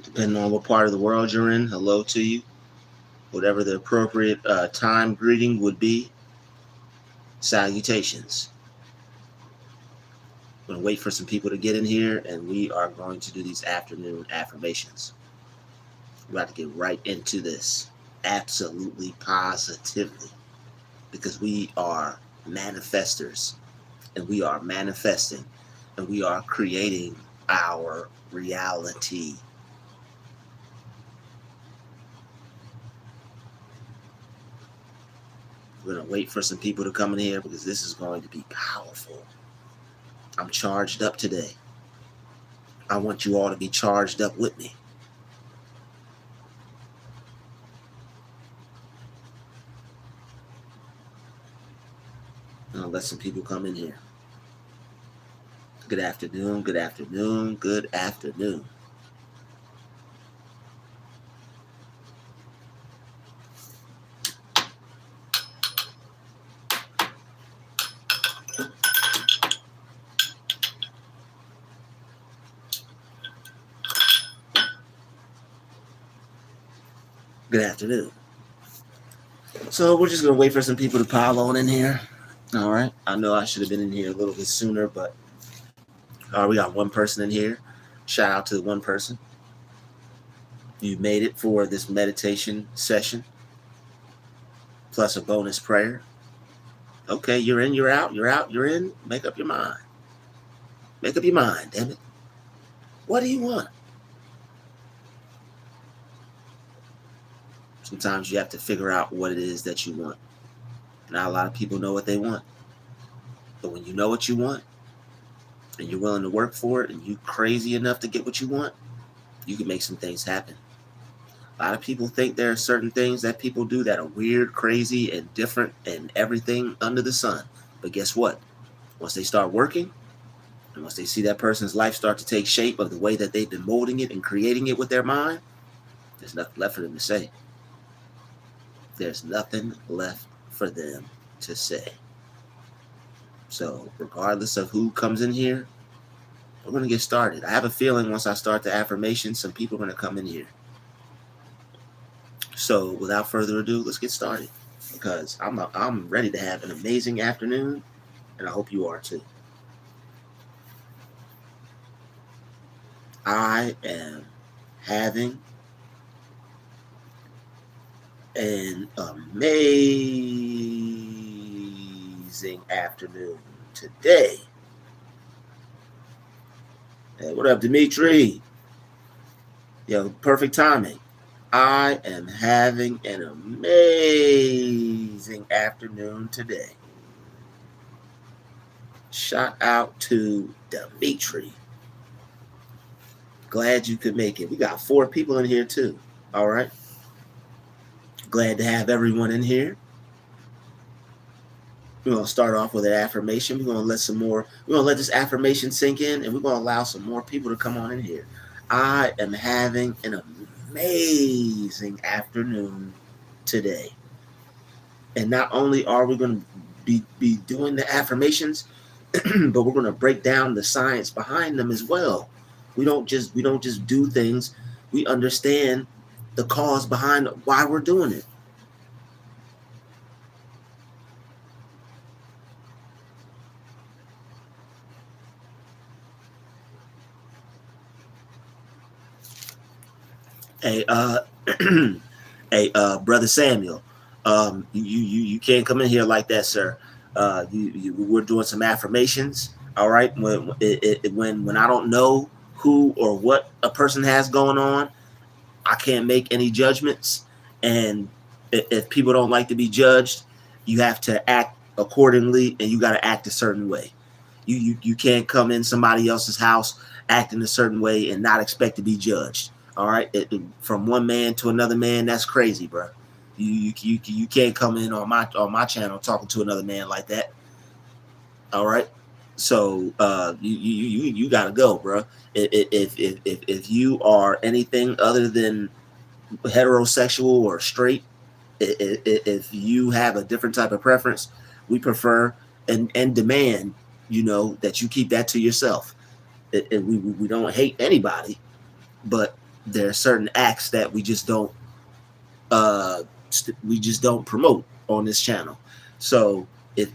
Depending on what part of the world you're in, hello to you. Whatever the appropriate time greeting would be, salutations. I'm going to wait for some people to get in here, and we are going to do these afternoon affirmations. We're about to get right into this, absolutely positively, because we are manifestors, and we are manifesting, and we are creating our reality. We're going to wait for some people to come in here because this is going to be powerful. I'm charged up today. I want you all to be charged up with me. I'll let some people come in here. Good afternoon, good afternoon, good afternoon. Good afternoon. So we're just going to wait for some people to pile on in here. All right. I know I should have been in here a little bit sooner, but we got one person in here. Shout out to the one person. You made it for this meditation session, plus a bonus prayer. Okay, you're in, you're out, you're out, you're in. Make up your mind. Make up your mind, damn it. What do you want? Sometimes you have to figure out what it is that you want. Not a lot of people know what they want. But when you know what you want, and you're willing to work for it, and you're crazy enough to get what you want, you can make some things happen. A lot of people think there are certain things that people do that are weird, crazy, and different, and everything under the sun. But guess what? Once they start working, and once they see that person's life start to take shape of the way that they've been molding it and creating it with their mind, there's nothing left for them to say. There's nothing left for them to say. So regardless of who comes in here, we're going to get started. I have a feeling once I start the affirmation, some people are going to come in here. So without further ado, let's get started, because I'm ready to have an amazing afternoon, and I hope you are too. I am having an amazing afternoon today. Hey, what up, Dimitri? Yo, perfect timing. I am having an amazing afternoon today. Shout out to Dimitri. Glad you could make it. We got 4 people in here too. All right. Glad to have everyone in here. We're going to start off with an affirmation. We're going to let this affirmation sink in, and we're going to allow some more people to come on in here. I am having an amazing afternoon today. And not only are we going to be doing the affirmations, but we're going to break down the science behind them as well. We don't just do things. We understand the cause behind why we're doing it. Hey, hey, brother Samuel, you can't come in here like that, sir. We're doing some affirmations. All right, when I don't know who or what a person has going on, I can't make any judgments. And if people don't like to be judged, you have to act accordingly, and you got to act a certain way. You can't come in somebody else's house acting a certain way and not expect to be judged. All right, from one man to another man, that's crazy, bro. You can't come in on my channel talking to another man like that. All right, so you gotta go, bro. If you are anything other than heterosexual or straight, if you have a different type of preference, we prefer and demand, that you keep that to yourself. We don't hate anybody, but there are certain acts that uh, we just don't promote on this channel. So if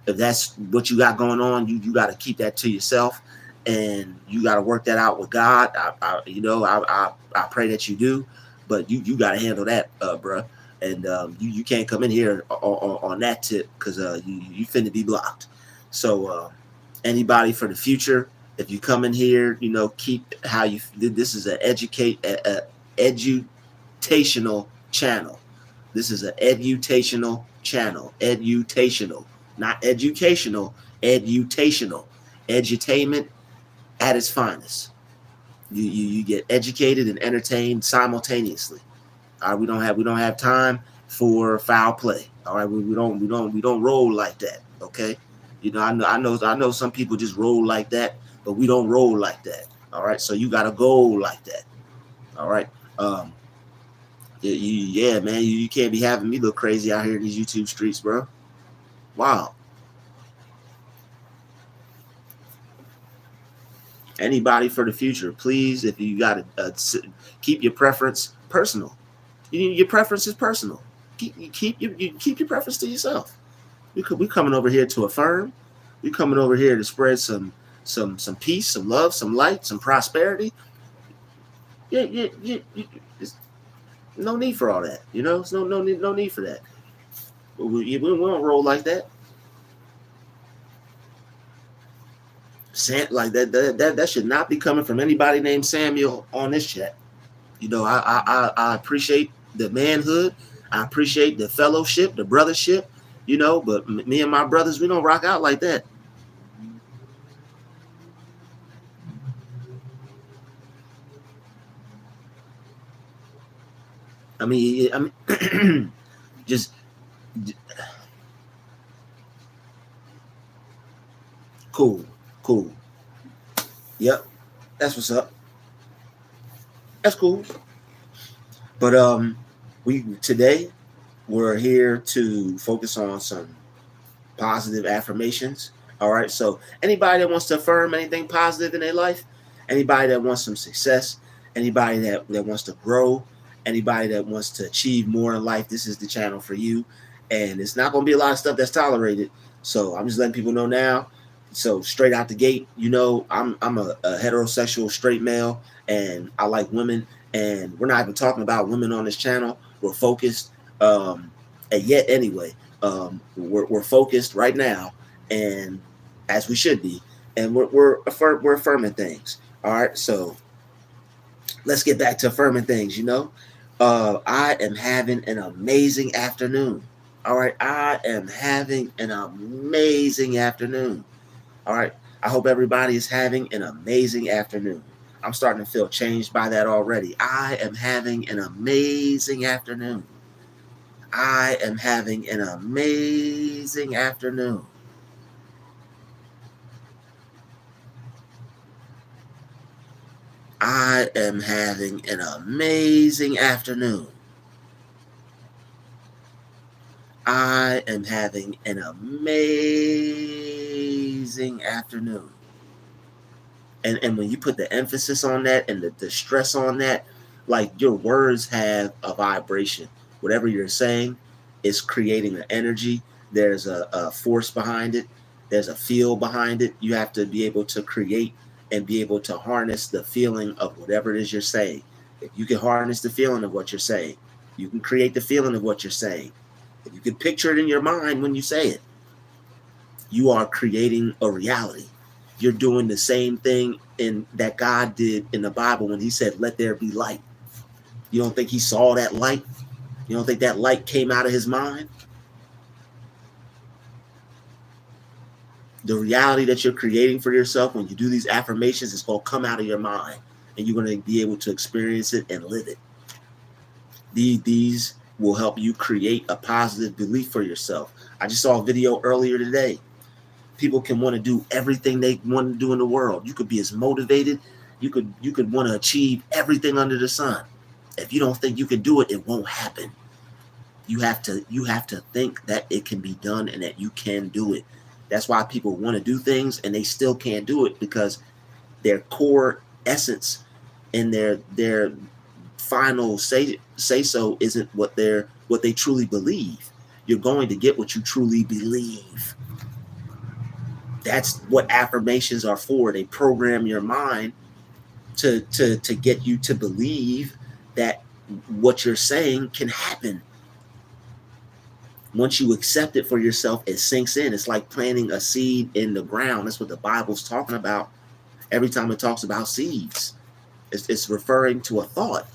that's what you got going on, you got to keep that to yourself, and you got to work that out with God. I pray that you do, but you got to handle that, bruh. And you can't come in here on that tip, because you finna be blocked. So anybody for the future, if you come in here, keep how you. This is an edutational channel. This is an edutational channel. Edutational, not educational. Edutational. Edutainment at its finest. You get educated and entertained simultaneously. All right, we don't have time for foul play. All right, we don't roll like that. Okay, I know some people just roll like that, but we don't roll like that. All right, so you gotta go like that. All right. Yeah, man, you can't be having me look crazy out here in these YouTube streets, bro. Wow. Anybody for the future, please, if you got to keep your preference personal. Your preference is personal. Keep your preference to yourself. We coming over here to affirm. We coming over here to spread some peace, some love, some light, some prosperity. Yeah, no need for all that. It's no need for that. We don't roll like that. Like that should not be coming from anybody named Samuel on this chat. I appreciate the manhood. I appreciate the fellowship, the brothership. But me and my brothers, we don't rock out like that. I mean, just cool. Yep, that's what's up. That's cool. But today we're here to focus on some positive affirmations. All right. So anybody that wants to affirm anything positive in their life, anybody that wants some success, anybody that wants to grow, anybody that wants to achieve more in life, this is the channel for you. And it's not going to be a lot of stuff that's tolerated. So I'm just letting people know now. So straight out the gate, I'm a heterosexual straight male, and I like women. And we're not even talking about women on this channel. We're focused. And yet anyway, we're focused right now, and as we should be, and we're affirming things. All right, so let's get back to affirming things. I am having an amazing afternoon. All right, I am having an amazing afternoon. All right, I hope everybody is having an amazing afternoon. I'm starting to feel changed by that already. I am having an amazing afternoon. I am having an amazing afternoon. I am having an amazing afternoon. I am having an amazing afternoon. And when you put the emphasis on that and the stress on that, like, your words have a vibration. Whatever you're saying is creating an energy. There's a force behind it. There's a feel behind it. You have to be able to create and be able to harness the feeling of whatever it is you're saying. If you can harness the feeling of what you're saying, you can create the feeling of what you're saying. If you can picture it in your mind when you say it, you are creating a reality. You're doing the same thing that God did in the Bible when he said, "Let there be light." You don't think he saw that light? You don't think that light came out of his mind? The reality that you're creating for yourself when you do these affirmations is going to come out of your mind, and you're going to be able to experience it and live it. These will help you create a positive belief for yourself. I just saw a video earlier today. People can want to do everything they want to do in the world. You could be as motivated. You could want to achieve everything under the sun. If you don't think you can do it, it won't happen. You have to think that it can be done and that you can do it. That's why people want to do things and they still can't do it, because their core essence and their final say so isn't what they truly believe. You're going to get what you truly believe. That's what affirmations are for. They program your mind to get you to believe that what you're saying can happen. Once you accept it for yourself, it sinks in. It's like planting a seed in the ground. That's what the Bible's talking about. Every time it talks about seeds, it's referring to a thought.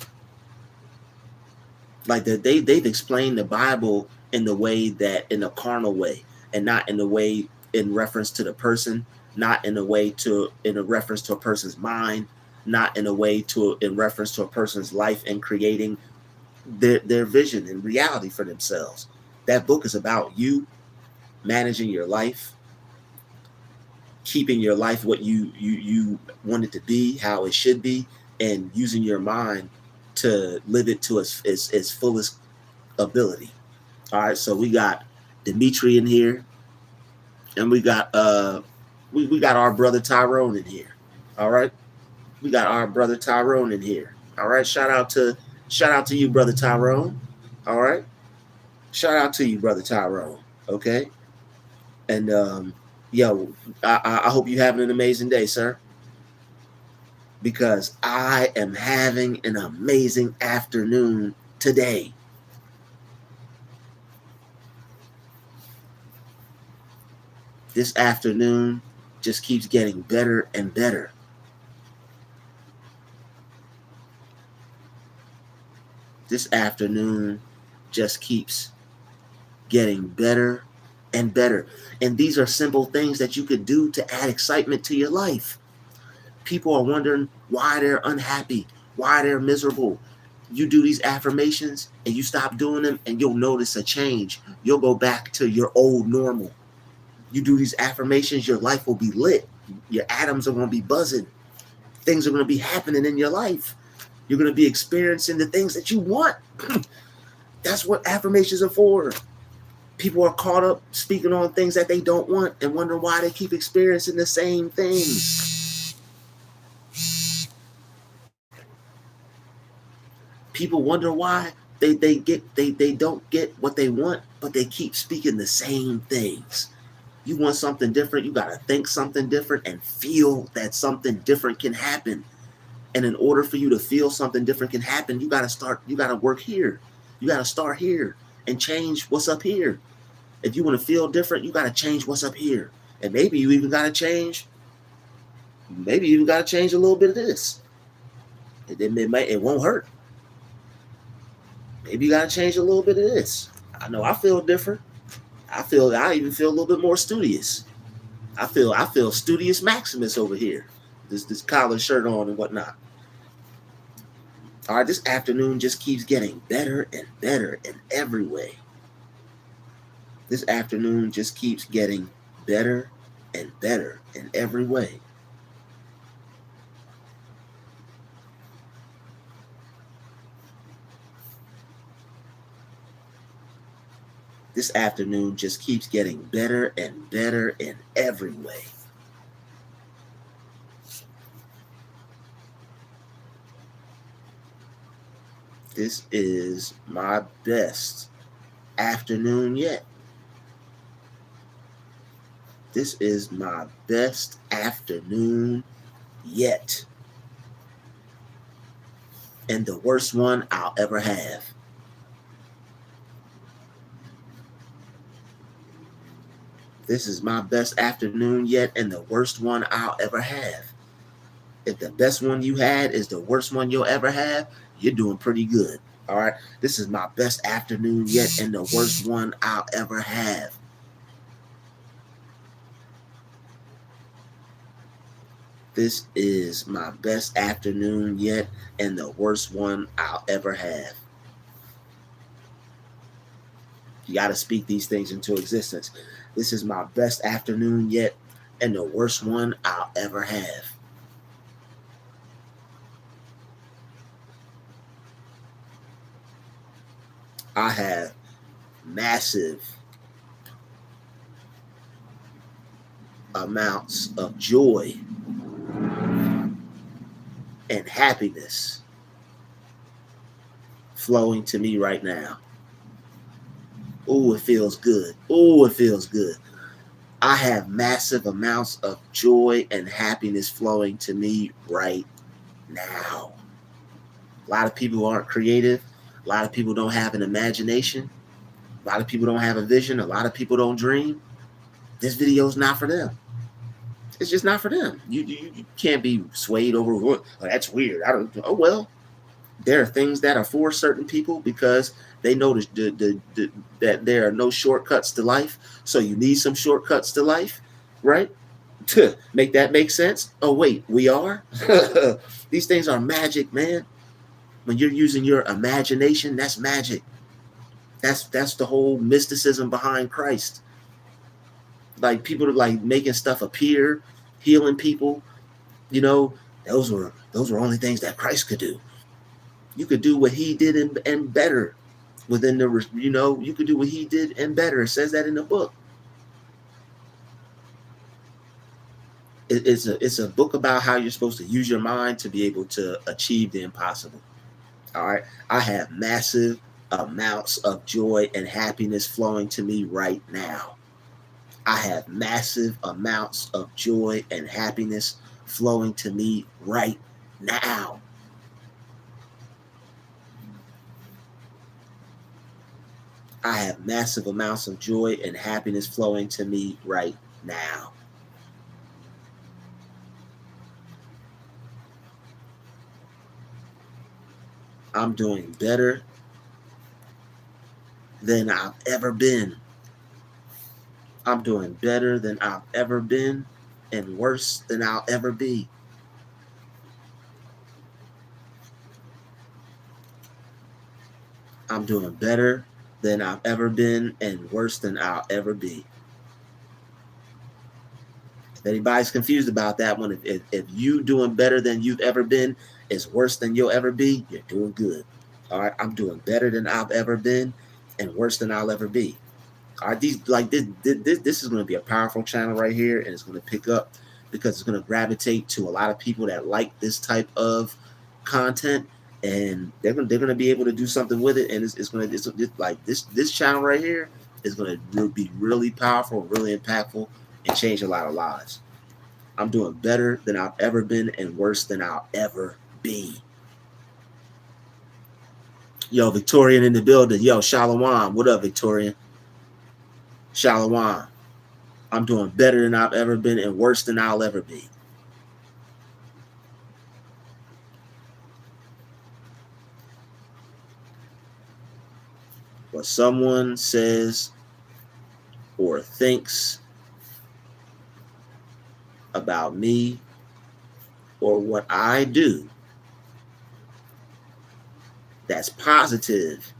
Like they've explained the Bible in the way that, in a carnal way, and not in the way in reference to the person, not in a way to in a reference to a person's mind, not in a way to in reference to a person's life and creating their vision and reality for themselves. That book is about you managing your life, keeping your life what you want it to be, how it should be, and using your mind to live it to its fullest ability. All right, so we got Dimitri in here, and we got our brother Tyrone in here. All right, we got our brother Tyrone in here. All right, shout out to you, brother Tyrone. All right, shout out to you, brother Tyrone. Okay, and yo, I hope you're having an amazing day, sir. Because I am having an amazing afternoon today. This afternoon just keeps getting better and better. This afternoon just keeps getting better and better. And these are simple things that you could do to add excitement to your life. People are wondering why they're unhappy, why they're miserable. You do these affirmations and you stop doing them, and you'll notice a change. You'll go back to your old normal. You do these affirmations, your life will be lit. Your atoms are going to be buzzing. Things are going to be happening in your life. You're going to be experiencing the things that you want. That's what affirmations are for. People are caught up speaking on things that they don't want and wonder why they keep experiencing the same things. People wonder why they don't get what they want, but they keep speaking the same things. You want something different, you got to think something different and feel that something different can happen. And in order for you to feel something different can happen, you got to work here. You got to start here and change what's up here. If you want to feel different, you got to change what's up here. And maybe you even got to change a little bit of this. It won't hurt. Maybe you got to change a little bit of this. I know I feel different. I even feel a little bit more studious. I feel studious Maximus over here. This collar shirt on and whatnot. All right, this afternoon just keeps getting better and better in every way. This afternoon just keeps getting better and better in every way. This afternoon just keeps getting better and better in every way. This is my best afternoon yet. This is my best afternoon yet. And the worst one I'll ever have. This is my best afternoon yet and the worst one I'll ever have. If the best one you had is the worst one you'll ever have, you're doing pretty good. All right. This is my best afternoon yet and the worst one I'll ever have. This is my best afternoon yet and the worst one I'll ever have. You got to speak these things into existence. This is my best afternoon yet and the worst one I'll ever have. I have massive amounts of joy and happiness flowing to me right now. Oh, it feels good. Oh, it feels good. I have massive amounts of joy and happiness flowing to me right now. A lot of people aren't creative. A lot of people don't have an imagination. A lot of people don't have a vision. A lot of people don't dream. This video is not for them. It's just not for them. You can't be swayed over. Oh, that's weird. I don't. Oh well. There are things that are for certain people because they know that there are no shortcuts to life. So you need some shortcuts to life, right? To make that make sense. Oh wait, we are. These things are magic, man. When you're using your imagination, that's magic. That's the whole mysticism behind Christ. Like people are like making stuff appear, healing people. You know, those were only things that Christ could do. You could do what he did and better within the, you could do what he did and better. It says that in the book. It's a book about how you're supposed to use your mind to be able to achieve the impossible. All right. I have massive amounts of joy and happiness flowing to me right now. I have massive amounts of joy and happiness flowing to me right now. I have massive amounts of joy and happiness flowing to me right now. I'm doing better than I've ever been. I'm doing better than I've ever been and worse than I'll ever be. I'm doing better than I've ever been and worse than I'll ever be. If anybody's confused about that one, if you doing better than you've ever been is worse than you'll ever be, you're doing good. All right, I'm doing better than I've ever been and worse than I'll ever be. All right, this is going to be a powerful channel right here, and it's going to pick up because it's going to gravitate to a lot of people that like this type of content, and they're going to be able to do something with it, and it's like this channel right here is going to be really powerful, really impactful, and change a lot of lives. I'm doing better than I've ever been and worse than I'll ever be. Yo, Victorian in the building. Yo, Shalom. What up, Victorian? Shalom. I'm doing better than I've ever been and worse than I'll ever be. What someone says or thinks about me or what I do that's positive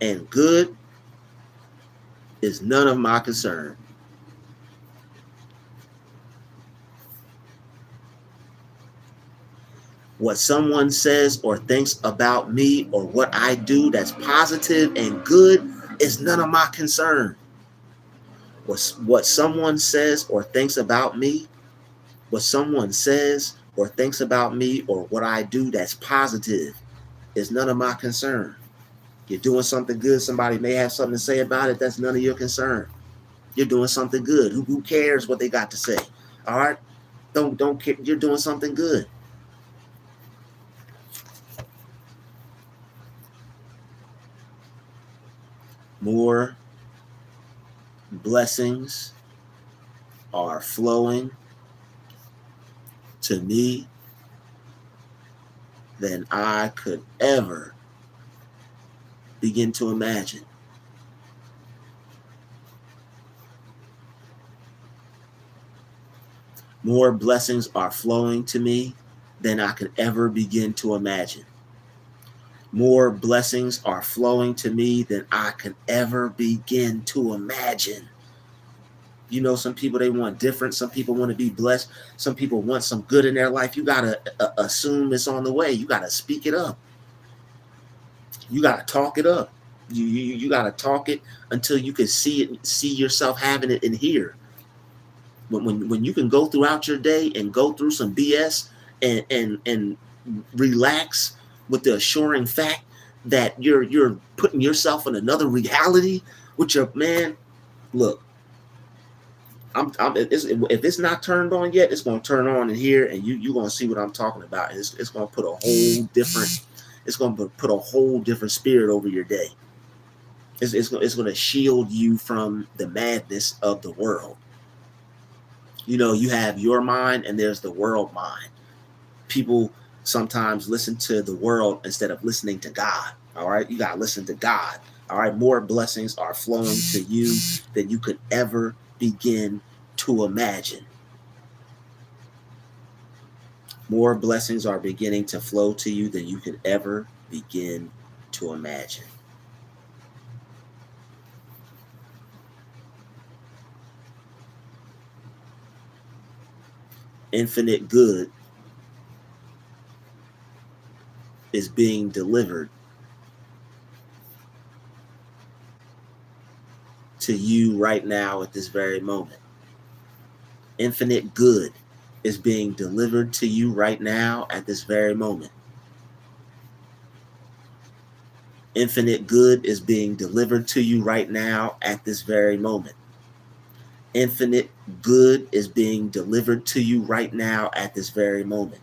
and good is none of my concern. What someone says or thinks about me or what I do that's positive and good is none of my concern. What someone says or thinks about me, what someone says or thinks about me or what I do that's positive is none of my concern. You're doing something good, somebody may have something to say about it, that's none of your concern. You're doing something good. Who cares what they got to say? All right? Don't care. You're doing something good. More blessings are flowing to me than I could ever begin to imagine. More blessings are flowing to me than I could ever begin to imagine. More blessings are flowing to me than I could ever begin to imagine. You know, some people, they want different. Some people want to be blessed. Some people want some good in their life. You got to assume it's on the way. You got to speak it up. You got to talk it up. You got to talk it until you can see it, see yourself having it in here. when you can go throughout your day and go through some BS and relax with the assuring fact that you're putting yourself in another reality with your man. Look, if it's not turned on yet, it's going to turn on in here, and you're going to see what I'm talking about. It's going to put a whole different, it's going to put a whole different spirit over your day. It's going to shield you from the madness of the world. You know, you have your mind and there's the world mind. People sometimes listen to the world instead of listening to God. All right, you got to listen to God. All right, more blessings are flowing to you than you could ever begin to imagine. More blessings are beginning to flow to you than you could ever begin to imagine. Infinite good is being delivered to you right now at this very moment. Infinite good is being delivered to you right now at this very moment. Infinite good is being delivered to you right now at this very moment. Infinite good is being delivered to you right now at this very moment.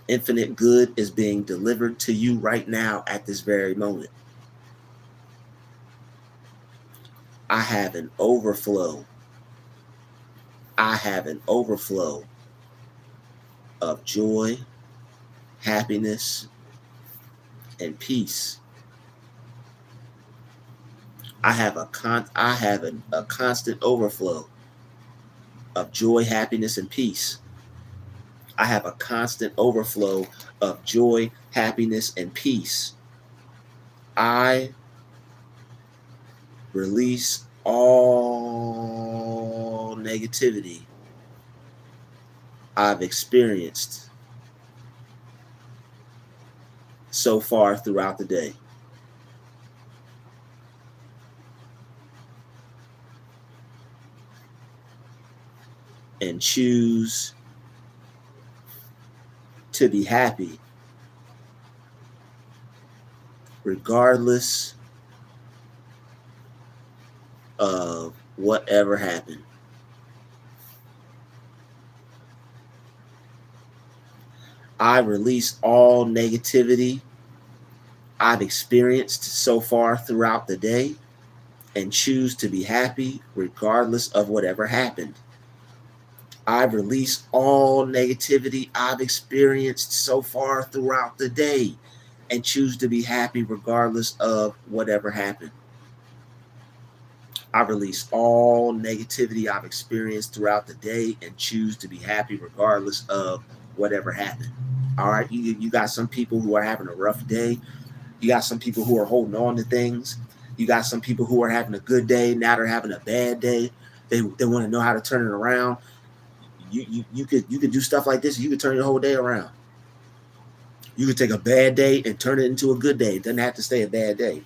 Infinite good is being delivered to you right now at this very moment. I have an overflow. I have an overflow of joy, happiness, and peace. I have a constant overflow of joy, happiness, and peace. I have a constant overflow of joy, happiness, and peace. I release all negativity I've experienced so far throughout the day. And choose to be happy regardless of whatever happened. I release all negativity I've experienced so far throughout the day and choose to be happy regardless of whatever happened. I release all negativity I've experienced so far throughout the day and choose to be happy regardless of whatever happened. I release all negativity I've experienced throughout the day and choose to be happy regardless of whatever happened. All right, you got some people who are having a rough day. You got some people who are holding on to things. You got some people who are having a good day. Now they're having a bad day. They want to know how to turn it around. You could do stuff like this. You could turn your whole day around. You could take a bad day and turn it into a good day. It doesn't have to stay a bad day.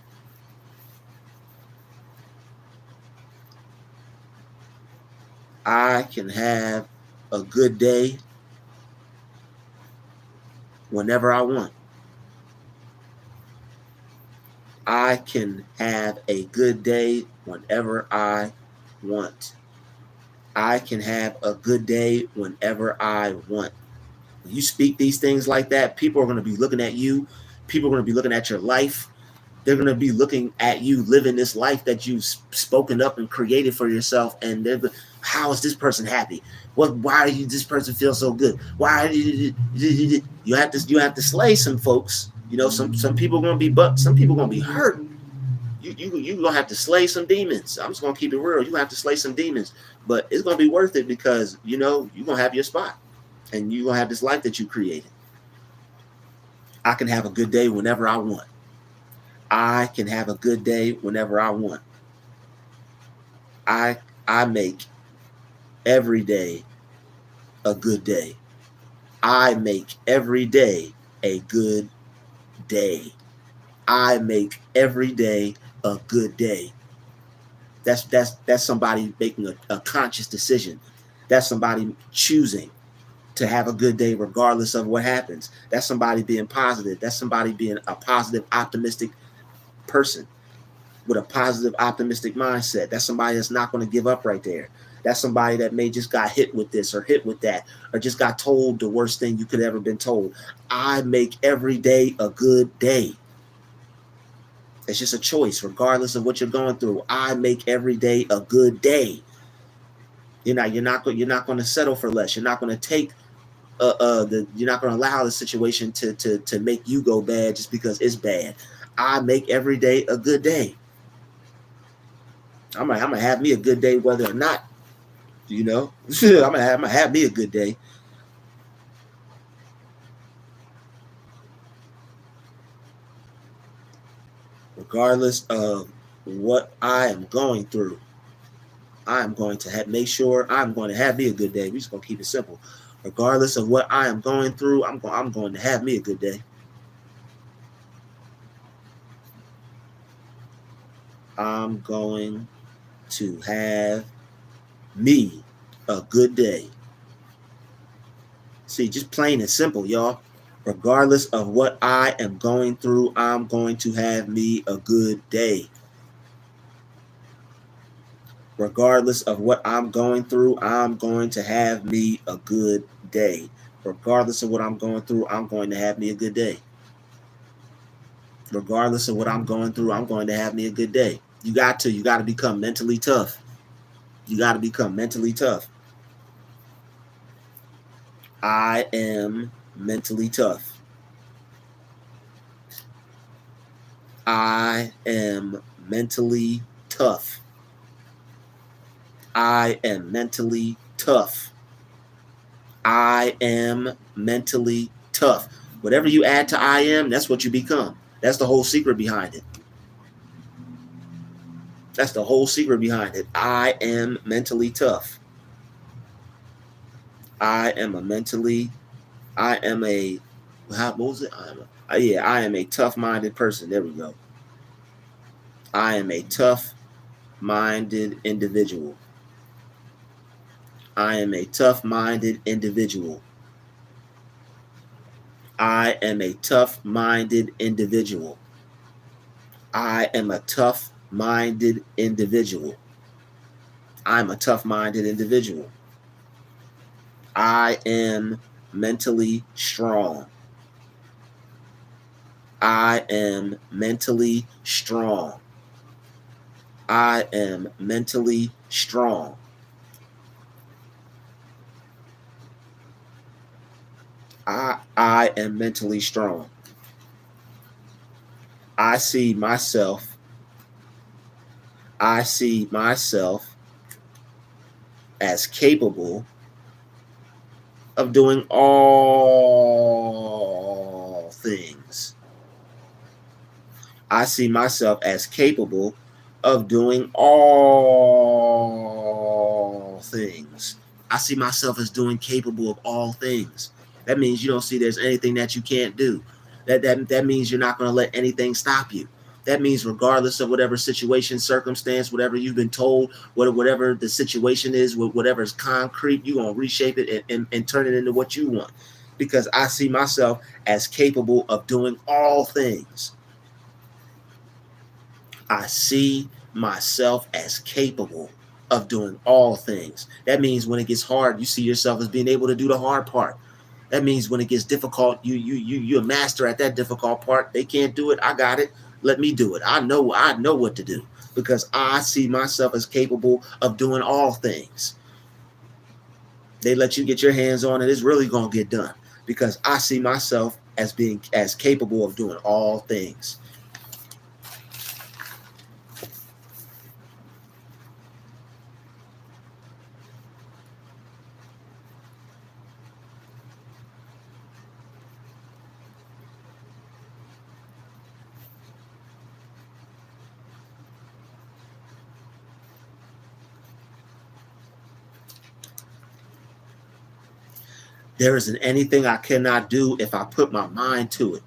I can have a good day whenever I want. I can have a good day whenever I want. I can have a good day whenever I want. When you speak these things like that, people are going to be looking at you. People are going to be looking at your life. They're going to be looking at you living this life that you've spoken up and created for yourself. And how is this person happy? Why do this person feel so good? Why you have to slay some folks. You know, some people are going to be some people are going to be hurt. You gonna have to slay some demons. I'm just gonna keep it real. You have to slay some demons, but it's gonna be worth it because you know you're gonna have your spot, and you're gonna have this life that you created. I can have a good day whenever I want. I can have a good day whenever I want. I make every day a good day. I make every day a good day. I make every day a good day. That's somebody making a conscious decision. That's somebody choosing to have a good day regardless of what happens. That's somebody being positive. That's somebody being a positive, optimistic person with a positive, optimistic mindset. That's somebody that's not going to give up right there. That's somebody that may just got hit with this or hit with that or just got told the worst thing you could ever been told. I make every day a good day. It's just a choice, regardless of what you're going through. I make every day a good day. You're not going to settle for less. You're not going to take you're not going to allow the situation to make you go bad just because it's bad. I make every day a good day. I'm gonna have me a good day whether or not, I'm gonna have me a good day. Regardless of what I am going through, I'm going to make sure I'm going to have me a good day. We're just gonna keep it simple. Regardless of what I am going through, I'm going to have me a good day. I'm going to have me a good day. See, just plain and simple, y'all. Regardless of what I am going through, I'm going to have me a good day. Regardless of what I'm going through, I'm going to have me a good day. Regardless of what I'm going through, I'm going to have me a good day. Regardless of what I'm going through, I'm going to have me a good day. You got to become mentally tough. You got to become mentally tough. I am mentally tough. I am mentally tough. I am mentally tough. I am mentally tough. Whatever you add to I am, that's what you become. That's the whole secret behind it. That's the whole secret behind it. I am mentally tough. I am a, what was it? I am a tough-minded person. There we go. I am a tough-minded individual. I am a tough-minded individual. I am a tough-minded individual. I am a tough-minded individual. I'm a tough-minded individual. I am mentally strong. I am mentally strong. I am mentally strong. I am mentally strong. I see myself as capable of doing all things. I see myself as capable of doing all things. I see myself as capable of all things. That means you don't see there's anything that you can't do. That means you're not going to let anything stop you. That means regardless of whatever situation, circumstance, whatever you've been told, whatever the situation is, whatever is concrete, you're going to reshape it and turn it into what you want. Because I see myself as capable of doing all things. I see myself as capable of doing all things. That means when it gets hard, you see yourself as being able to do the hard part. That means when it gets difficult, you're a master at that difficult part. They can't do it. I got it. Let me do it. I know what to do because I see myself as capable of doing all things. They let you get your hands on it, it's really gonna get done because I see myself as being as capable of doing all things. There isn't anything I cannot do if I put my mind to it.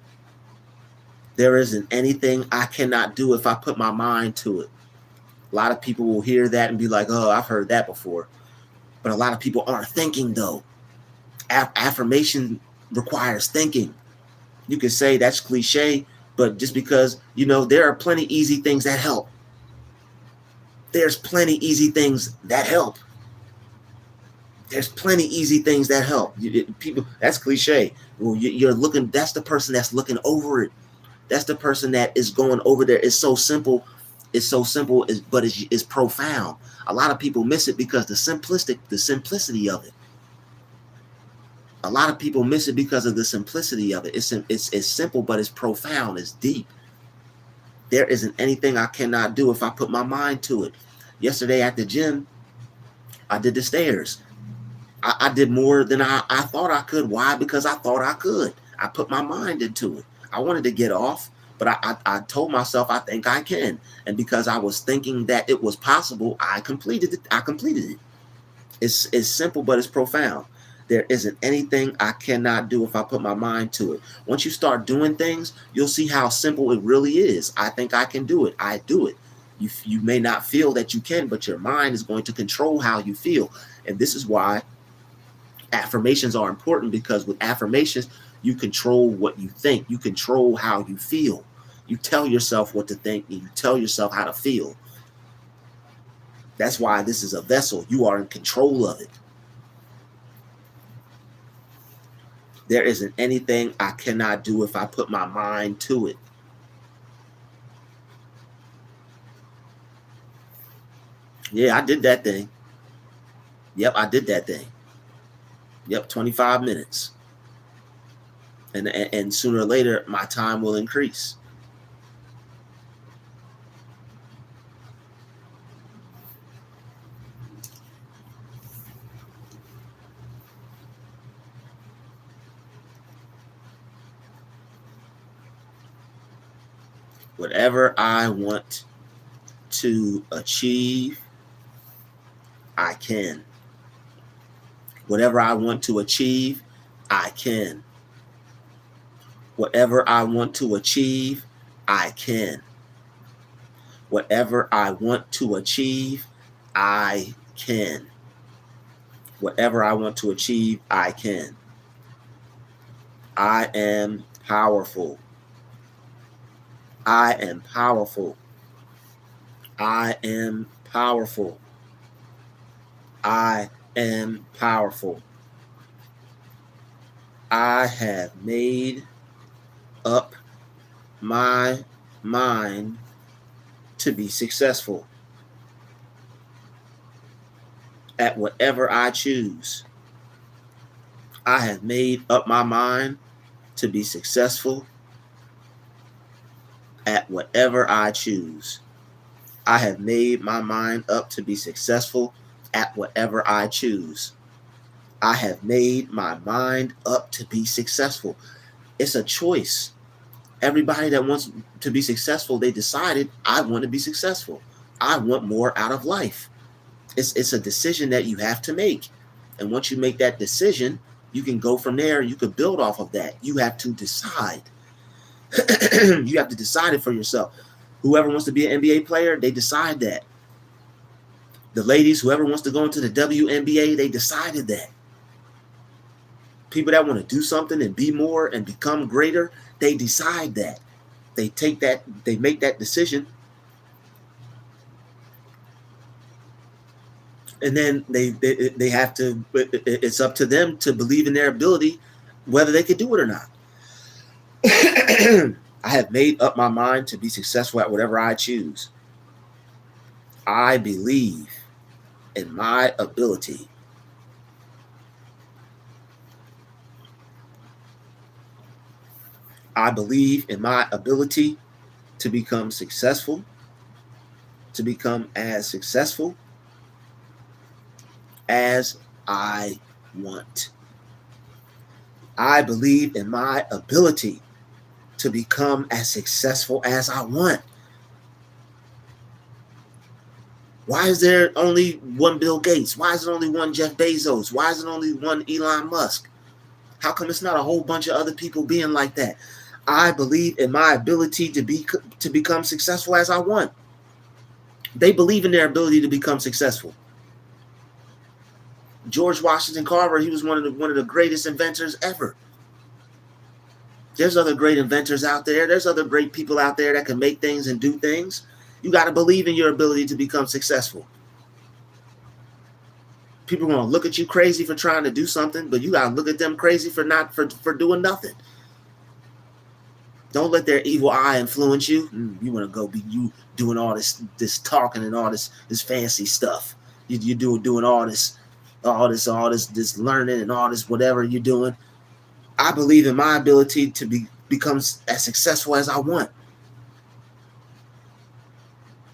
There isn't anything I cannot do if I put my mind to it. A lot of people will hear that and be like, oh, I've heard that before. But a lot of people aren't thinking, though. Affirmation requires thinking. You can say that's cliche, but just because, there are plenty easy things that help. There's plenty easy things that help. There's plenty easy things that help. People, that's cliche. Well, you're looking, that's the person that's looking over it. That's the person that is going over there. It's so simple. It's so simple, but it's profound. A lot of people miss it because the simplicity of it. A lot of people miss it because of the simplicity of it. It's simple, but it's profound. It's deep. There isn't anything I cannot do if I put my mind to it. Yesterday at the gym, I did the stairs. I did more than I thought I could. Why? Because I thought I could. I put my mind into it. I wanted to get off, but I told myself I think I can. And because I was thinking that it was possible, I completed it. It's simple, but it's profound. There isn't anything I cannot do if I put my mind to it. Once you start doing things, you'll see how simple it really is. I think I can do it. I do it. You may not feel that you can, but your mind is going to control how you feel. And this is why affirmations are important, because with affirmations, you control what you think. You control how you feel. You tell yourself what to think, and you tell yourself how to feel. That's why this is a vessel. You are in control of it. There isn't anything I cannot do if I put my mind to it. Yeah, I did that thing. Yep, I did that thing. Yep, 25 minutes. And sooner or later, my time will increase. Whatever I want to achieve, I can. Whatever I want to achieve, I can. Whatever I want to achieve, I can. Whatever I want to achieve, I can. Whatever I want to achieve, I can. I am powerful. I am powerful. I am powerful. I am powerful. I have made up my mind to be successful at whatever I choose. I have made up my mind to be successful at whatever I choose. I have made my mind up to be successful at whatever I choose. I have made my mind up to be successful. It's a choice. Everybody that wants to be successful, they decided, I want to be successful. I want more out of life. It's a decision that you have to make. And once you make that decision, you can go from there. You can build off of that. You have to decide. You have to decide it for yourself. Whoever wants to be an NBA player, they decide that. The ladies, whoever wants to go into the WNBA, they decided that. People that want to do something and be more and become greater, they decide that. They take that, they make that decision. And then they have to, it's up to them to believe in their ability, whether they can do it or not. I have made up my mind to be successful at whatever I choose. I believe in my ability. I believe in my ability to become successful, to become as successful as I want. I believe in my ability to become as successful as I want. Why is there only one Bill Gates? Why is it only one Jeff Bezos? Why is it only one Elon Musk? How come it's not a whole bunch of other people being like that? I believe in my ability to become successful as I want. They believe in their ability to become successful. George Washington Carver, he was one of the greatest inventors ever. There's other great inventors out there. There's other great people out there that can make things and do things. You got to believe in your ability to become successful. People are going to look at you crazy for trying to do something, but you got to look at them crazy for doing nothing. Don't let their evil eye influence you. You want to go be you doing all this talking and all this fancy stuff. You doing all this learning and all this whatever you're doing. I believe in my ability to become as successful as I want.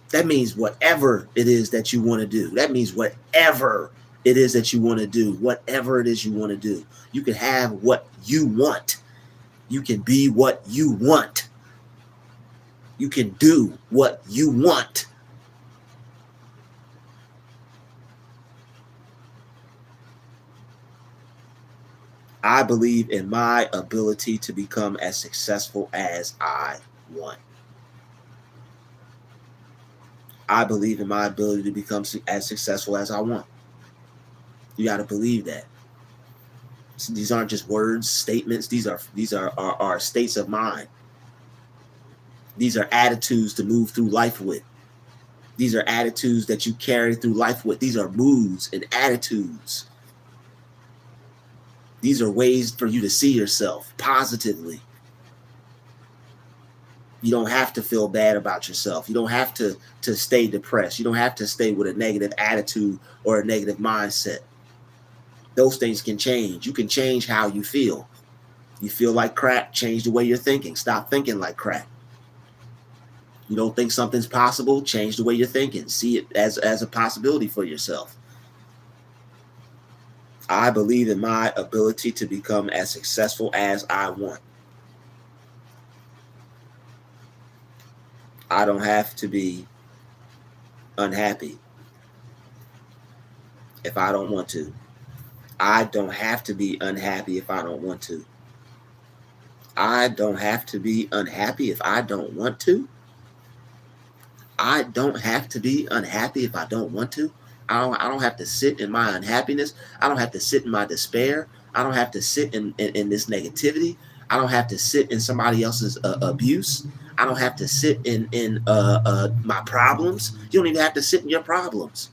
That means whatever it is that you want to do. That means whatever it is that you want to do. Whatever it is you want to do. You can have what you want. You can be what you want. You can do what you want. I believe in my ability to become as successful as I want. I believe in my ability to become as successful as I want. You got to believe that. So these aren't just words, statements. These are states of mind. These are attitudes to move through life with. These are attitudes that you carry through life with. These are moods and attitudes. These are ways for you to see yourself positively. You don't have to feel bad about yourself. You don't have to stay depressed. You don't have to stay with a negative attitude or a negative mindset. Those things can change. You can change how you feel. You feel like crap, change the way you're thinking. Stop thinking like crap. You don't think something's possible, change the way you're thinking. See it as a possibility for yourself. I believe in my ability to become as successful as I want. I don't have to be unhappy if I don't want to. I don't have to be unhappy if I don't want to. I don't have to be unhappy if I don't want to. I don't have to be unhappy if I don't want to. I don't have to sit in my unhappiness. I don't have to sit in my despair. I don't have to sit in this negativity. I don't have to sit in somebody else's abuse. I don't have to sit in my problems. You don't even have to sit in your problems.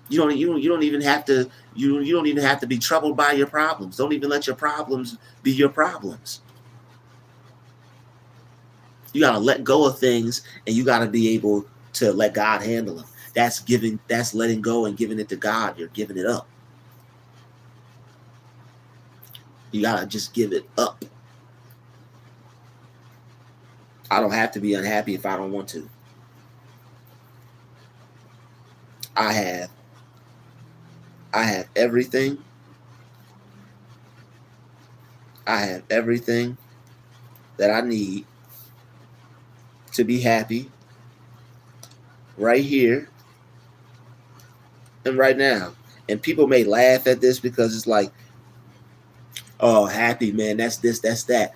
You don't even have to you don't even have to be troubled by your problems. Don't even let your problems be your problems. You got to let go of things, and you got to be able to let God handle them. That's letting go and giving it to God. You're giving it up. You got to just give it up. I don't have to be unhappy if I don't want to. I have everything. I have everything that I need to be happy right here and right now. And people may laugh at this because it's like, oh, happy, man, that's this, that's that.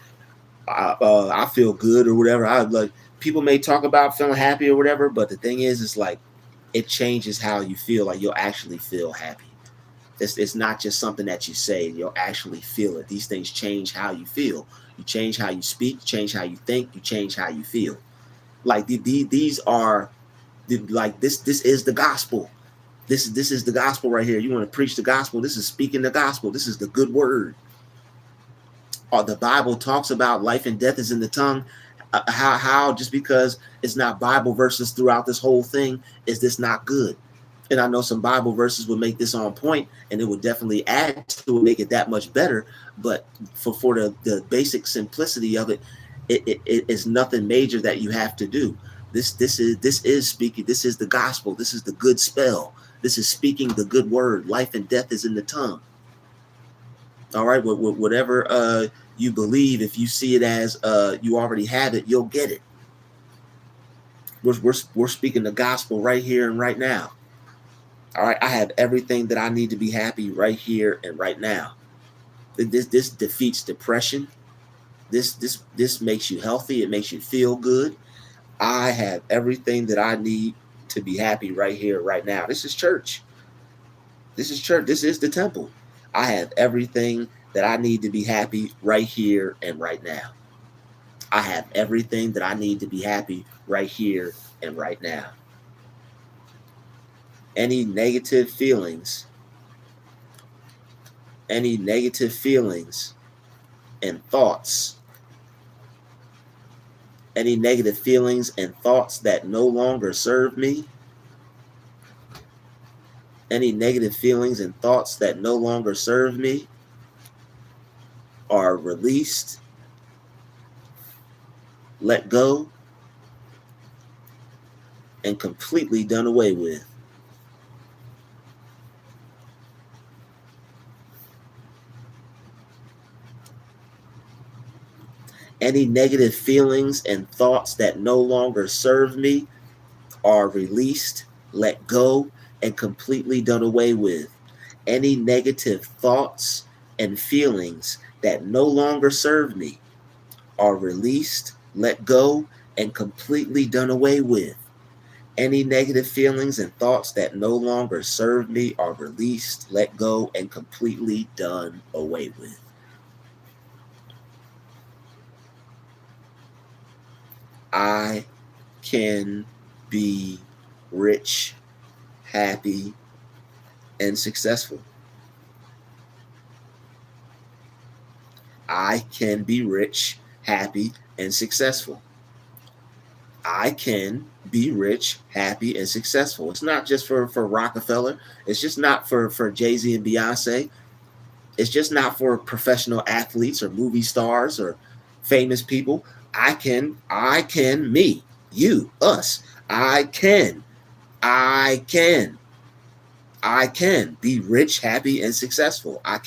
I feel good or whatever. I like people may talk about feeling happy or whatever, but the thing is, it's like it changes how you feel. Like you'll actually feel happy. It's not just something that you say. You'll actually feel it. These things change how you feel. You change how you speak. You change how you think. You change how you feel. Like these are like this. This is the gospel. This is the gospel right here. You want to preach the gospel. This is speaking the gospel. This is the good word. The Bible talks about life and death is in the tongue. How just because it's not Bible verses throughout this whole thing is this not good? And I know some Bible verses would make this on point, and it would definitely add to it, make it that much better. But for the basic simplicity of it, it is nothing major that you have to do. This is speaking. This is the gospel. This is the good spell. This is speaking the good word. Life and death is in the tongue. All right, whatever you believe, if you see it as you already have it, you'll get it. We're speaking the gospel right here and right now. All right, I have everything that I need to be happy right here and right now. This defeats depression. This makes you healthy. It makes you feel good. I have everything that I need to be happy right here, right now. This is church. This is church. This is the temple. I have everything that I need to be happy right here and right now. I have everything that I need to be happy right here and right now. Any negative feelings and thoughts, any negative feelings and thoughts that no longer serve me, any negative feelings and thoughts that no longer serve me are released, let go, and completely done away with. Any negative feelings and thoughts that no longer serve me are released, let go, and completely done away with. Any negative thoughts and feelings that no longer serve me are released, let go, and completely done away with. Any negative feelings and thoughts that no longer serve me are released, let go, and completely done away with. I can be rich, happy, and successful. I can be rich, happy, and successful. I can be rich, happy, and successful. It's not just for Rockefeller. It's just not for Jay-Z and Beyonce. It's just not for professional athletes or movie stars or famous people. Me, you, us. I can be rich, happy, and successful. I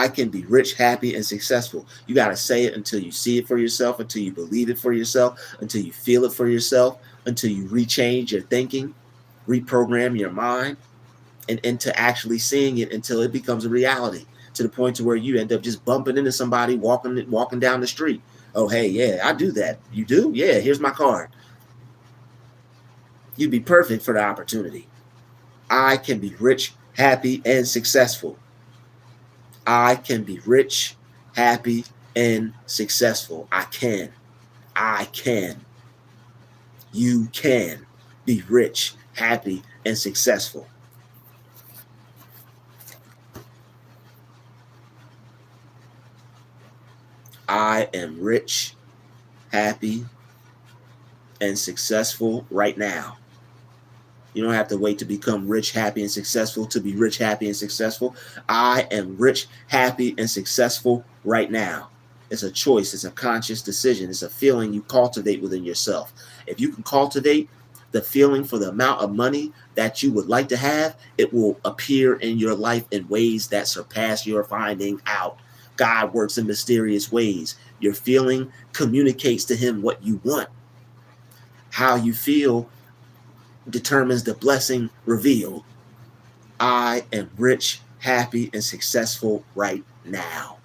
can be rich, happy, and successful. You got to say it until you see it for yourself, until you believe it for yourself, until you feel it for yourself, until you rechange your thinking, reprogram your mind, and into actually seeing it until it becomes a reality, to the point to where you end up just bumping into somebody walking down the street. Oh, hey, yeah, I do that. You do? Yeah, here's my card. You'd be perfect for the opportunity. I can be rich, happy, and successful. I can be rich, happy, and successful. I can. I can. You can be rich, happy, and successful. I am rich, happy, and successful right now. You don't have to wait to become rich, happy, and successful to be rich, happy, and successful. I am rich, happy, and successful right now. It's a choice. It's a conscious decision. It's a feeling you cultivate within yourself. If you can cultivate the feeling for the amount of money that you would like to have, it will appear in your life in ways that surpass your finding out. God works in mysterious ways. Your feeling communicates to him what you want. How you feel determines the blessing revealed. I am rich, happy, and successful right now.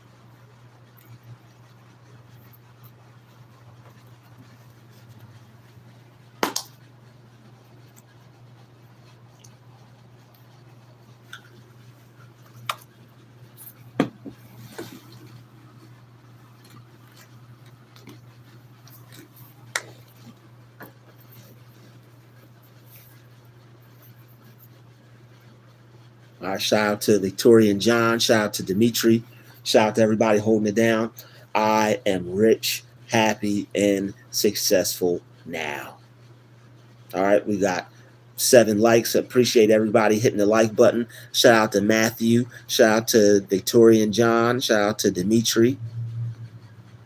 All right, shout out to Victoria and John. Shout out to Dimitri. Shout out to everybody holding it down. I am rich, happy, and successful now. All right, we got 7 likes. Appreciate everybody hitting the like button. Shout out to Matthew. Shout out to Victoria and John. Shout out to Dimitri.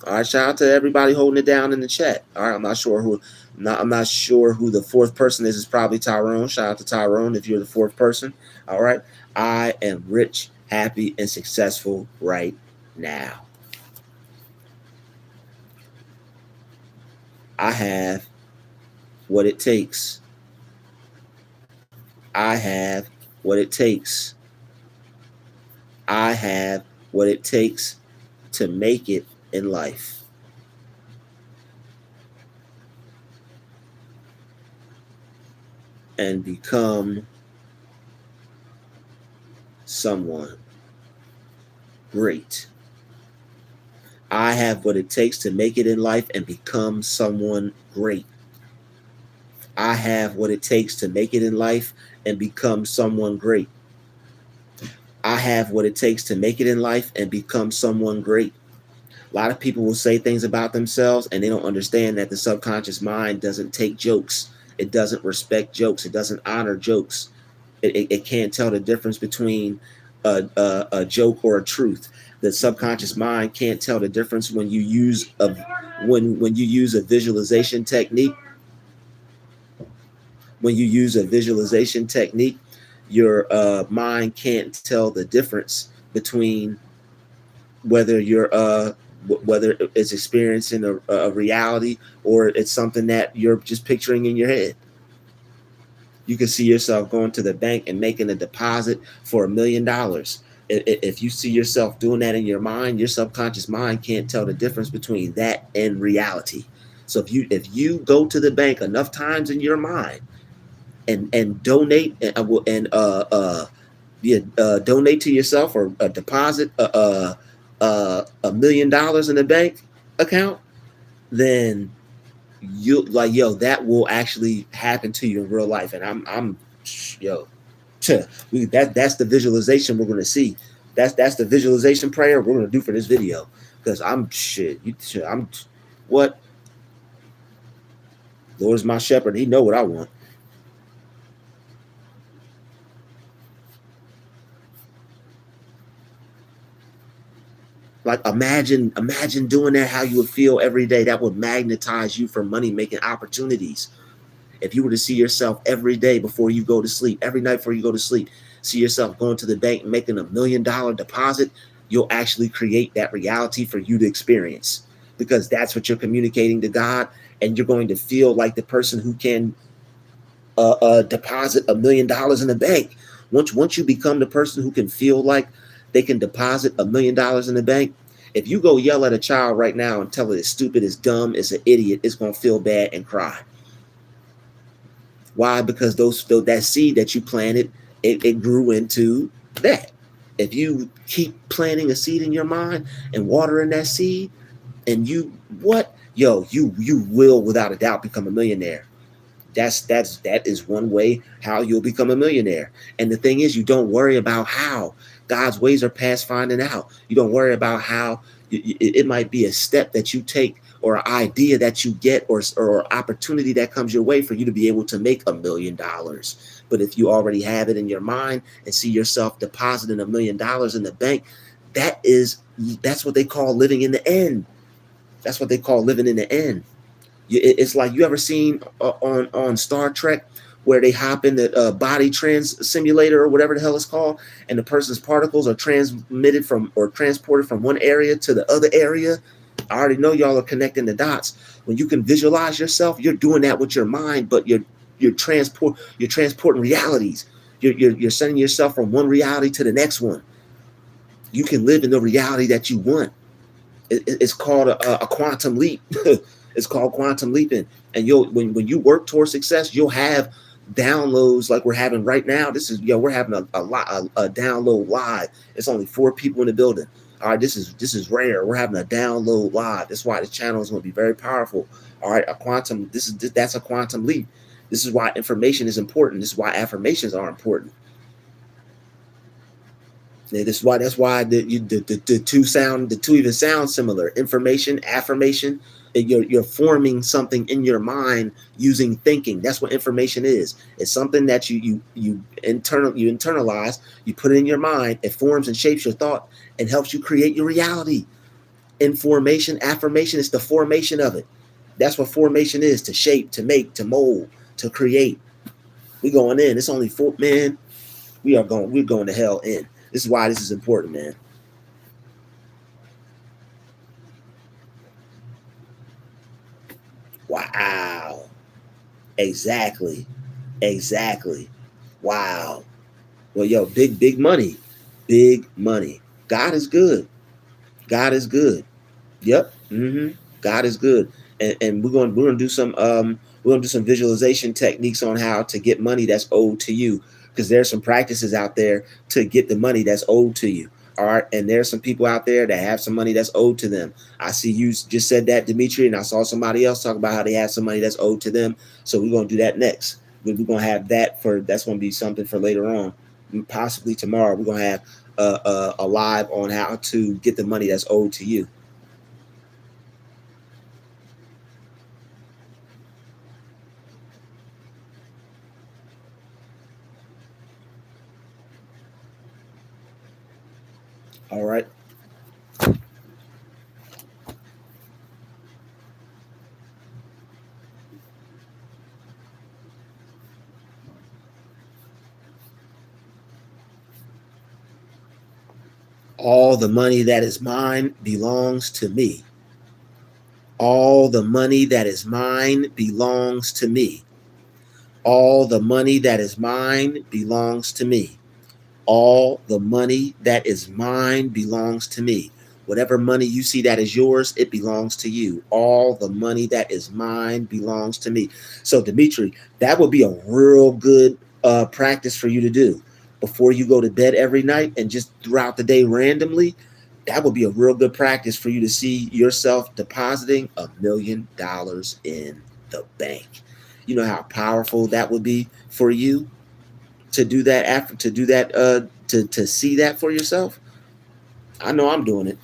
All right, shout out to everybody holding it down in the chat. All right, I'm not sure who the fourth person is. It's probably Tyrone. Shout out to Tyrone if you're the fourth person. All right. I am rich, happy, and successful right now. I have what it takes. I have what it takes. I have what it takes to make it in life. and become someone great. I have what it takes to make it in life and become someone great. I have what it takes to make it in life and become someone great. I have what it takes to make it in life and become someone great. A lot of people will say things about themselves and they don't understand that the subconscious mind doesn't take jokes. It doesn't respect jokes. It doesn't honor jokes. It can't tell the difference between a joke or a truth. The subconscious mind can't tell the difference when you use a when you use a visualization technique. When you use a visualization technique, your mind can't tell the difference between whether you're whether it's experiencing a reality or it's something that you're just picturing in your head. You can see yourself going to the bank and making a deposit for $1 million. If you see yourself doing that in your mind, your subconscious mind can't tell the difference between that and reality. So if you go to the bank enough times in your mind and donate and donate to yourself or deposit $1 million in the bank account, then you like yo that will actually happen to you in real life. And I'm yo that's the visualization we're gonna see. That's the visualization prayer we're gonna do for this video because I'm shit. I'm what Lord's my shepherd. He know what I want. Like imagine doing that, how you would feel every day. That would magnetize you for money making opportunities. If you were to see yourself every day before you go to sleep, every night before you go to sleep, see yourself going to the bank and making $1 million deposit, you'll actually create that reality for you to experience because that's what you're communicating to God. And you're going to feel like the person who can deposit $1 million in the bank. Once you become the person who can feel like they can deposit $1 million in the bank, if you go yell at a child right now and tell it it's stupid, it's dumb, it's an idiot, it's gonna feel bad and cry. Why? Because that seed that you planted, it grew into that. If you keep planting a seed in your mind and watering that seed, and you will without a doubt become a millionaire. That is one way how you'll become a millionaire. And the thing is, you don't worry about how. God's ways are past finding out. You don't worry about how. It might be a step that you take or an idea that you get or opportunity that comes your way for you to be able to make $1 million. But if you already have it in your mind and see yourself depositing $1 million in the bank, that's what they call living in the end. That's what they call living in the end. It's like, you ever seen on Star Trek where they hop in the body trans simulator or whatever the hell it's called, and the person's particles are transmitted from or transported from one area to the other area. I already know y'all are connecting the dots. When you can visualize yourself, you're doing that with your mind, but you're transporting realities. You're sending yourself from one reality to the next one. You can live in the reality that you want. It's called a quantum leap. It's called quantum leaping. And when you work towards success, you'll have downloads like we're having right now. We're having a download live. It's only 4 people in the building. All right, this is rare. We're having a download live. That's why the channel is going to be very powerful. All right, that's a quantum leap. This is why information is important. This is why affirmations are important. That's why the two even sound similar. Information, affirmation. You're forming something in your mind using thinking. That's what information is. It's something that you internalize. You put it in your mind. It forms and shapes your thought and helps you create your reality. Information, affirmation is the formation of it. That's what formation is: to shape, to make, to mold, to create. We going in. It's only 4, man. We're going to hell in. This is why this is important, man. Wow. Exactly. Exactly. Wow. Well, yo, big money. Big money. God is good. God is good. Yep. God is good. And we're gonna do some We're gonna do some visualization techniques on how to get money that's owed to you, because there's some practices out there to get the money that's owed to you. All right, and there's some people out there that have some money that's owed to them. I see you just said that, Dimitri, and I saw somebody else talk about how they have some money that's owed to them. So we're gonna do that next. We're gonna have that for that's gonna be something for later on, possibly tomorrow. We're gonna have a live on how to get the money that's owed to you. All right. All the money that is mine belongs to me. All the money that is mine belongs to me. All the money that is mine belongs to me. All the money that is mine belongs to me. Whatever money you see that is yours, it belongs to you. All the money that is mine belongs to me. So, Dimitri, that would be a real good practice for you to do before you go to bed every night and just throughout the day randomly. That would be a real good practice for you to see yourself depositing $1 million in the bank. You know how powerful that would be for you to do that, after to do that, to see that for yourself. I know I'm doing it.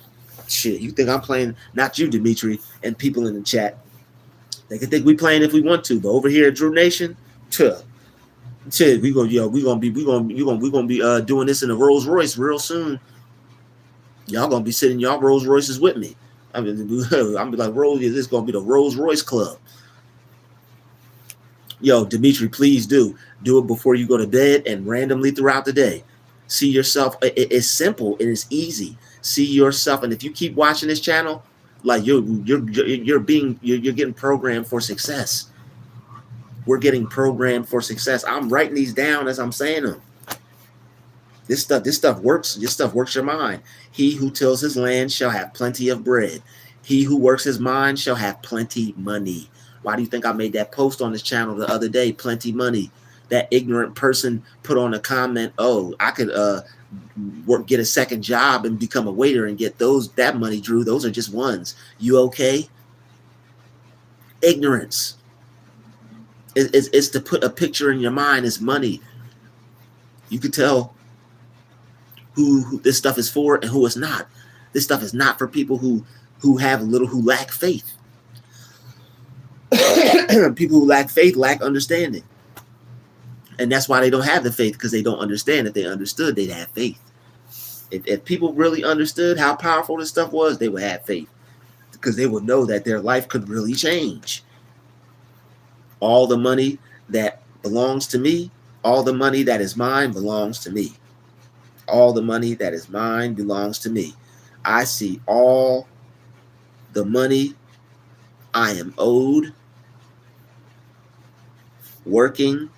Shit, you think I'm playing? Not you, Dimitri, and people in the chat. They can think we playing if we want to, but over here at Dru-Nation, tuh, we gonna we gonna be doing this in a Rolls Royce real soon. Y'all gonna be sitting y'all Rolls Royces with me. I mean, I'm be like, Rolls, this is gonna be the Rolls Royce Club. Yo, Dimitri, please do it before you go to bed and randomly throughout the day. See yourself. It's simple and it's easy. See yourself, and if you keep watching this channel, like you're getting programmed for success. We're getting programmed for success. I'm writing these down as I'm saying them. This stuff works. This stuff works your mind. He who tills his land shall have plenty of bread. He who works his mind shall have plenty money. Why do you think I made that post on this channel the other day? Plenty money. That ignorant person put on a comment, "Oh, I could get a second job and become a waiter and get that money, Drew. Those are just ones. You okay?" Ignorance. It's to put a picture in your mind as money. You could tell who this stuff is for and who it's not. This stuff is not for people who have little, who lack faith. People who lack faith lack understanding, and that's why they don't have the faith, because they don't understand. If they understood, they'd have faith. If people really understood how powerful this stuff was, they would have faith, because they would know that their life could really change. All the money that belongs to me, all the money that is mine belongs to me. All the money that is mine belongs to me. I see all the money I am owed working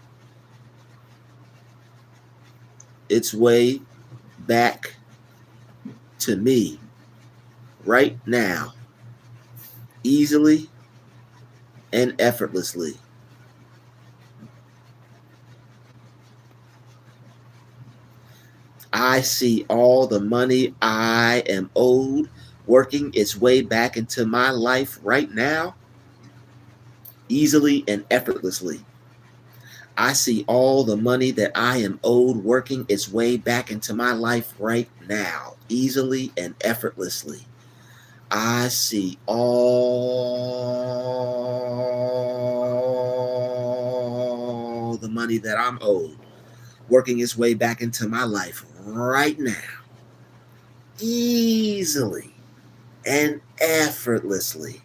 its way back to me right now, easily and effortlessly. I see all the money I am owed working its way back into my life right now, easily and effortlessly. I see all the money that I am owed working its way back into my life right now, easily and effortlessly. I see all the money that I'm owed working its way back into my life right now, easily and effortlessly.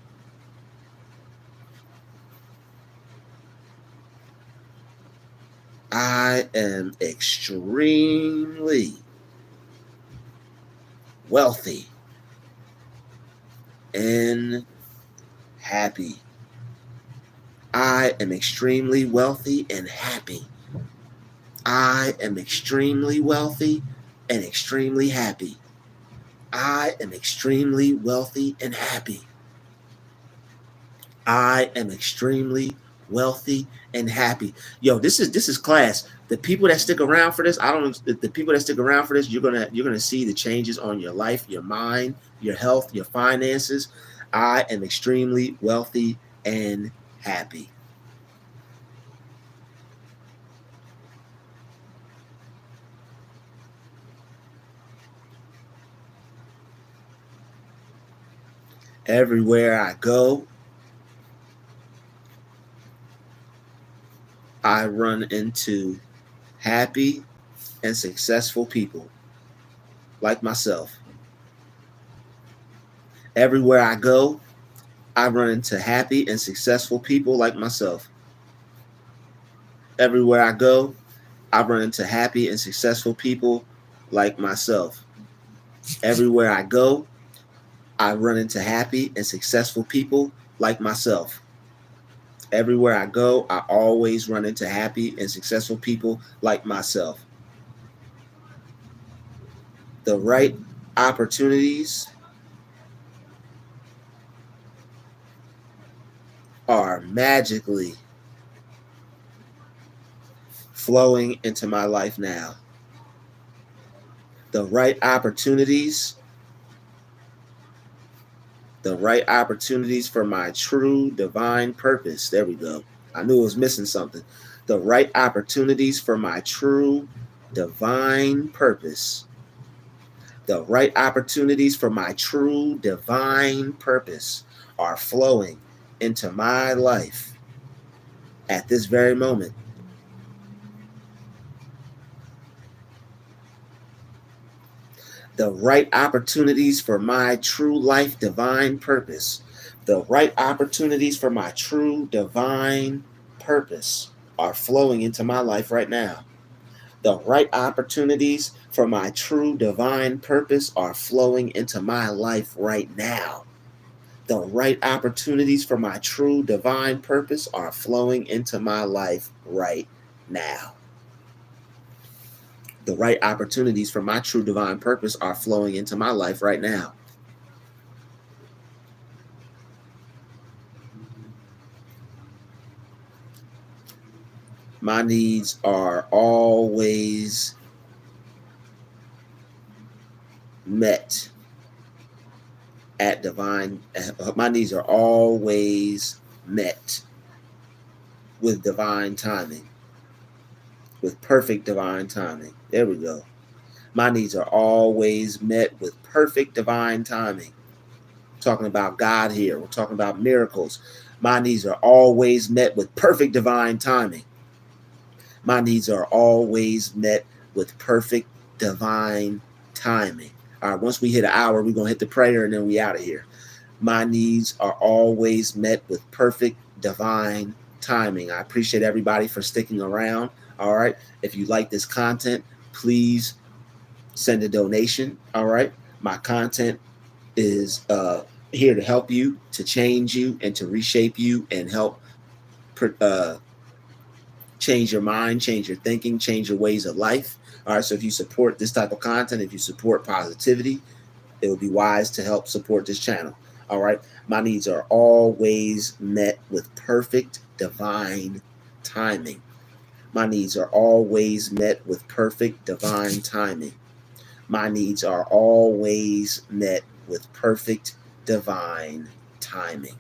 I am extremely wealthy and happy. I am extremely wealthy and happy. I am extremely wealthy and extremely happy. I am extremely wealthy and happy. I am extremely wealthy, and happy. Yo, this is class. The people that stick around for this, I don't. The people that stick around for this, you're gonna see the changes on your life, your mind, your health, your finances. I am extremely wealthy and happy. Everywhere I go, I run into happy and successful people like myself. Everywhere I go, I run into happy and successful people like myself. Everywhere I go, I run into happy and successful people like myself. Everywhere I go, I run into happy and successful people like myself. Everywhere I go, I always run into happy and successful people like myself. The right opportunities are magically flowing into my life now. The right opportunities, the right opportunities for my true divine purpose. There we go. I knew I was missing something. The right opportunities for my true divine purpose. The right opportunities for my true divine purpose are flowing into my life at this very moment. The right opportunities for my true life divine purpose. The right opportunities for my true divine purpose are flowing into my life right now. The right opportunities for my true divine purpose are flowing into my life right now. The right opportunities for my true divine purpose are flowing into my life right now. The right opportunities for my true divine purpose are flowing into my life right now. My needs are always met at divine, my needs are always met with divine timing, with perfect divine timing. There we go. My needs are always met with perfect divine timing. We're talking about God here. We're talking about miracles. My needs are always met with perfect divine timing. My needs are always met with perfect divine timing. All right, once we hit an hour, we're going to hit the prayer and then we out of here. My needs are always met with perfect divine timing. I appreciate everybody for sticking around. All right. If you like this content, please send a donation. All right. My content is here to help you, to change you, and to reshape you and help uh, change your mind, change your thinking, change your ways of life. All right. So if you support this type of content, if you support positivity, it would be wise to help support this channel. All right. My needs are always met with perfect divine timing. My needs are always met with perfect divine timing. My needs are always met with perfect divine timing.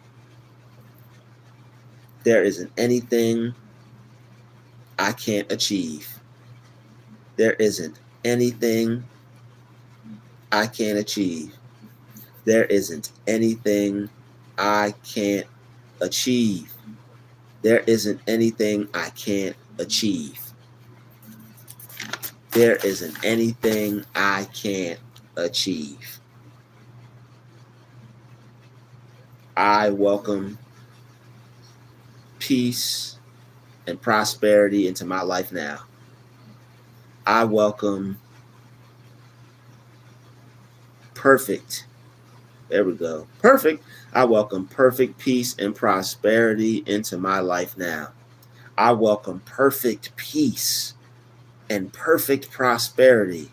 There isn't anything I can't achieve. There isn't anything I can't achieve. There isn't anything I can't achieve. There isn't anything I can't achieve. There isn't anything I can't achieve. I welcome peace and prosperity into my life now. I welcome perfect. There we go. Perfect. I welcome perfect peace and prosperity into my life now. I welcome perfect peace and perfect prosperity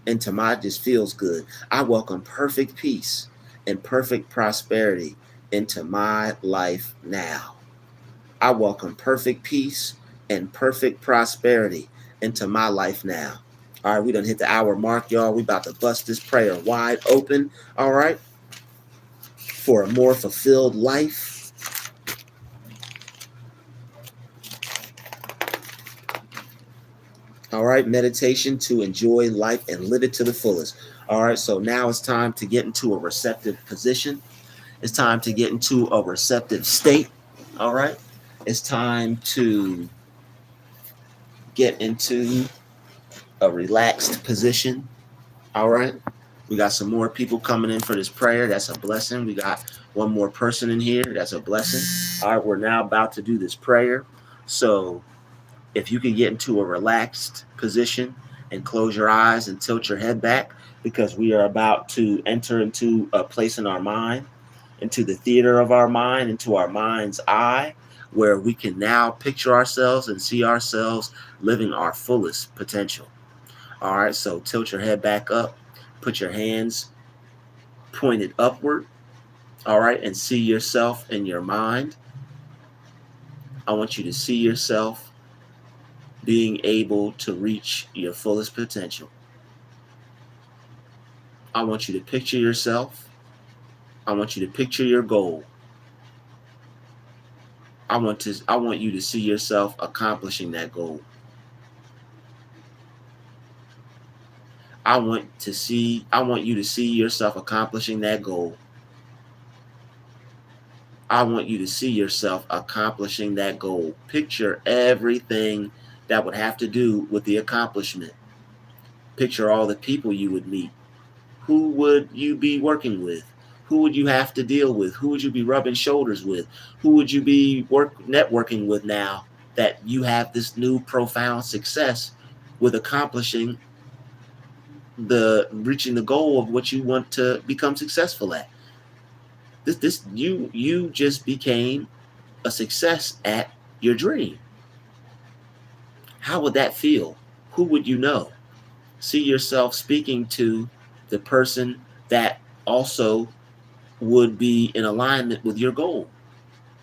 into my, just feels good. I welcome perfect peace and perfect prosperity into my life now. I welcome perfect peace and perfect prosperity into my life now. All right, we done hit the hour mark, y'all. We about to bust this prayer wide open, all right, for a more fulfilled life. All right, meditation to enjoy life and live it to the fullest. All right, so now it's time to get into a receptive position. It's time to get into a receptive state. All right, it's time to get into a relaxed position. All right, we got some more people coming in for this prayer. That's a blessing. We got one more person in here. That's a blessing. All right, we're now about to do this prayer. So if you can get into a relaxed position and close your eyes and tilt your head back, because we are about to enter into a place in our mind, into the theater of our mind, into our mind's eye, where we can now picture ourselves and see ourselves living our fullest potential. All right, so tilt your head back up, put your hands pointed upward, all right, and see yourself in your mind. I want you to see yourself being able to reach your fullest potential. I want you to picture yourself. I want you to picture your goal. I want you to see yourself accomplishing that goal. I want you to see yourself accomplishing that goal. I want you to see yourself accomplishing that goal. Picture everything that would have to do with the accomplishment. Picture all the people you would meet. Who would you be working with? Who would you have to deal with? Who would you be rubbing shoulders with? Who would you be networking with now that you have this new profound success with accomplishing reaching the goal of what you want to become successful at? You just became a success at your dream. How would that feel? Who would you know? See yourself speaking to the person that also would be in alignment with your goal.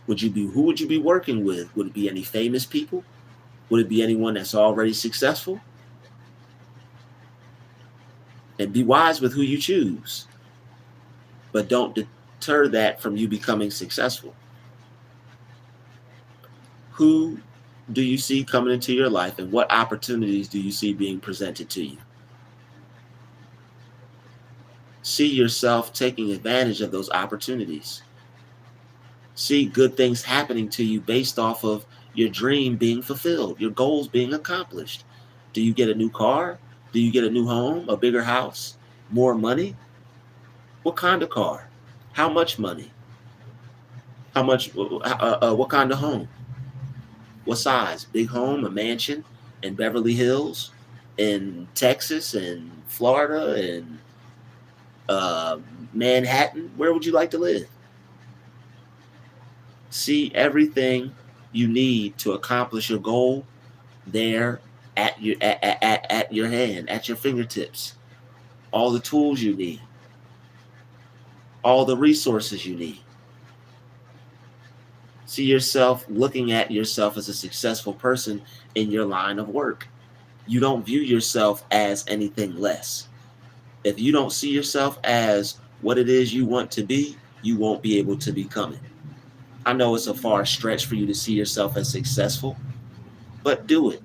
Who would you be working with? Would it be any famous people? Would it be anyone that's already successful? And be wise with who you choose. But don't deter that from you becoming successful. Who do you see coming into your life, and what opportunities do you see being presented to you? See yourself taking advantage of those opportunities. See good things happening to you based off of your dream being fulfilled, your goals being accomplished. Do you get a new car? Do you get a new home, a bigger house, more money? What kind of car? How much money? How much? What kind of home? What size? Big home, a mansion in Beverly Hills, in Texas, and Florida, and uh, Manhattan? Where would you like to live? See everything you need to accomplish your goal there at your hand, at your fingertips. All the tools you need, all the resources you need. See yourself looking at yourself as a successful person in your line of work. You don't view yourself as anything less. If you don't see yourself as what it is you want to be, you won't be able to become it. I know it's a far stretch for you to see yourself as successful, but do it.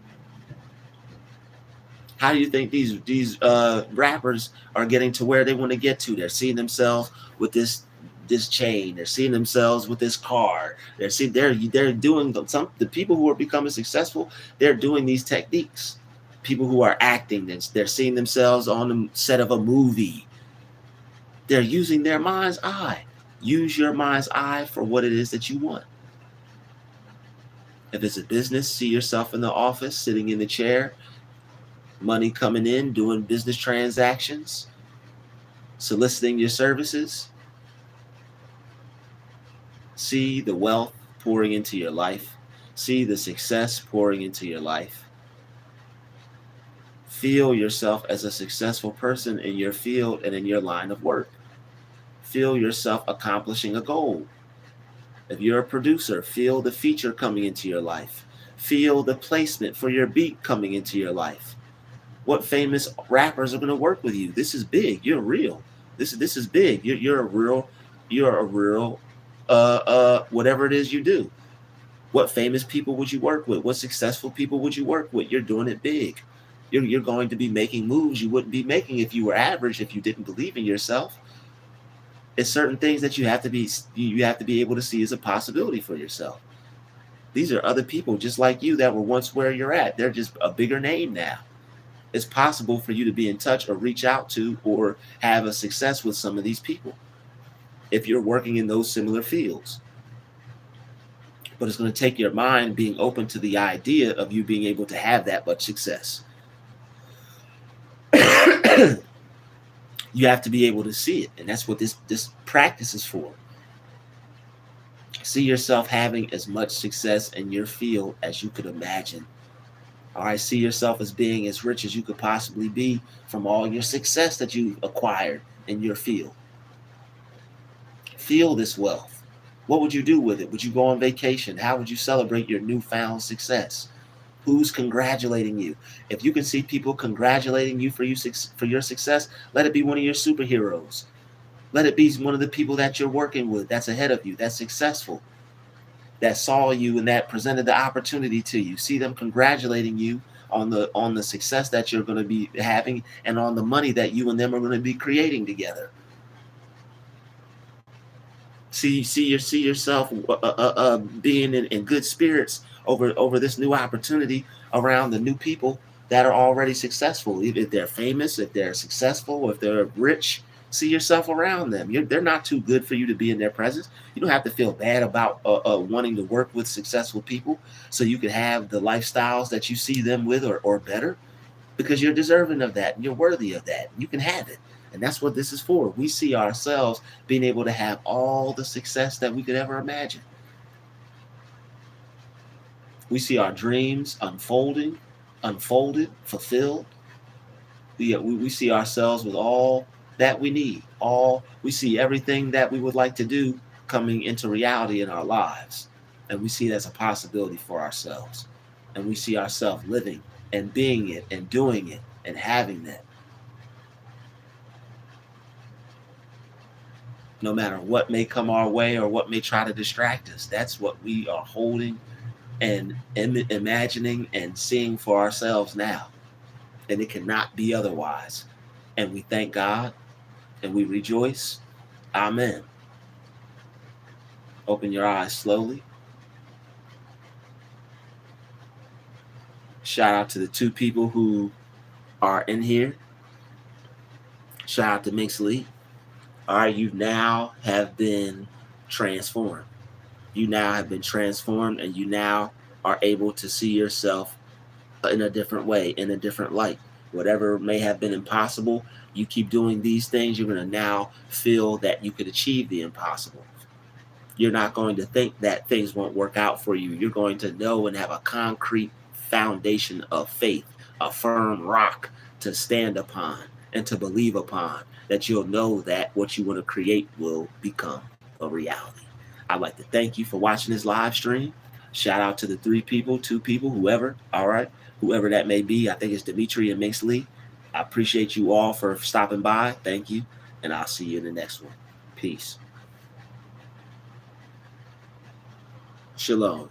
How do you think these rappers are getting to where they want to get to? They're seeing themselves with this chain. They're seeing themselves with this car. They're doing the people who are becoming successful. They're doing these techniques. People who are acting, they're seeing themselves on the set of a movie. They're using their mind's eye. Use your mind's eye for what it is that you want. If it's a business, see yourself in the office, sitting in the chair, money coming in, doing business transactions, soliciting your services. See the wealth pouring into your life. See the success pouring into your life. Feel yourself as a successful person in your field and in your line of work. Feel yourself accomplishing a goal. If you're a producer, feel the feature coming into your life. Feel the placement for your beat coming into your life. What famous rappers are going to work with you? This is big. You're real. This is big. You're a real. You're a real. Whatever it is you do. What famous people would you work with? What successful people would you work with? You're doing it big. You're going to be making moves you wouldn't be making if you were average, if you didn't believe in yourself. It's certain things that you have to be able to see as a possibility for yourself. These are other people just like you that were once where you're at. They're just a bigger name now. It's possible for you to be in touch or reach out to or have a success with some of these people if you're working in those similar fields. But it's going to take your mind being open to the idea of you being able to have that much success. You have to be able to see it, and that's what this practice is for. See yourself having as much success in your field as you could imagine. All right, see yourself as being as rich as you could possibly be from all your success that you've acquired in your field. Feel this wealth. What would you do with it? Would you go on vacation? How would you celebrate your newfound success? Who's congratulating you? If you can see people congratulating you for your success, let it be one of your superheroes. Let it be one of the people that you're working with that's ahead of you, that's successful, that saw you and that presented the opportunity to you. See them congratulating you on the success that you're going to be having and on the money that you and them are going to be creating together. See yourself being in good spirits over this new opportunity around the new people that are already successful. If they're famous, if they're successful, if they're rich, see yourself around them. They're not too good for you to be in their presence. You don't have to feel bad about wanting to work with successful people so you can have the lifestyles that you see them with or better, because you're deserving of that and you're worthy of that. You can have it. And that's what this is for. We see ourselves being able to have all the success that we could ever imagine. We see our dreams unfolded, fulfilled. We see ourselves with all that we need. We see everything that we would like to do coming into reality in our lives. And we see it as a possibility for ourselves. And we see ourselves living and being it and doing it and having that. No matter what may come our way or what may try to distract us, that's what we are holding and imagining and seeing for ourselves now. And it cannot be otherwise. And we thank God and we rejoice. Amen. Open your eyes slowly. Shout out to the 2 people who are in here. Shout out to Minx Lee. All right, you now have been transformed. You now have been transformed, and you now are able to see yourself in a different way, in a different light. Whatever may have been impossible, you keep doing these things, you're going to now feel that you could achieve the impossible. You're not going to think that things won't work out for you. You're going to know and have a concrete foundation of faith, a firm rock to stand upon and to believe upon, that you'll know that what you want to create will become a reality. I'd like to thank you for watching this live stream. Shout out to the 3 people, 2 people, whoever, all right, whoever that may be. I think it's Dimitri and Minx Lee. I appreciate you all for stopping by. Thank you, and I'll see you in the next one. Peace. Shalom.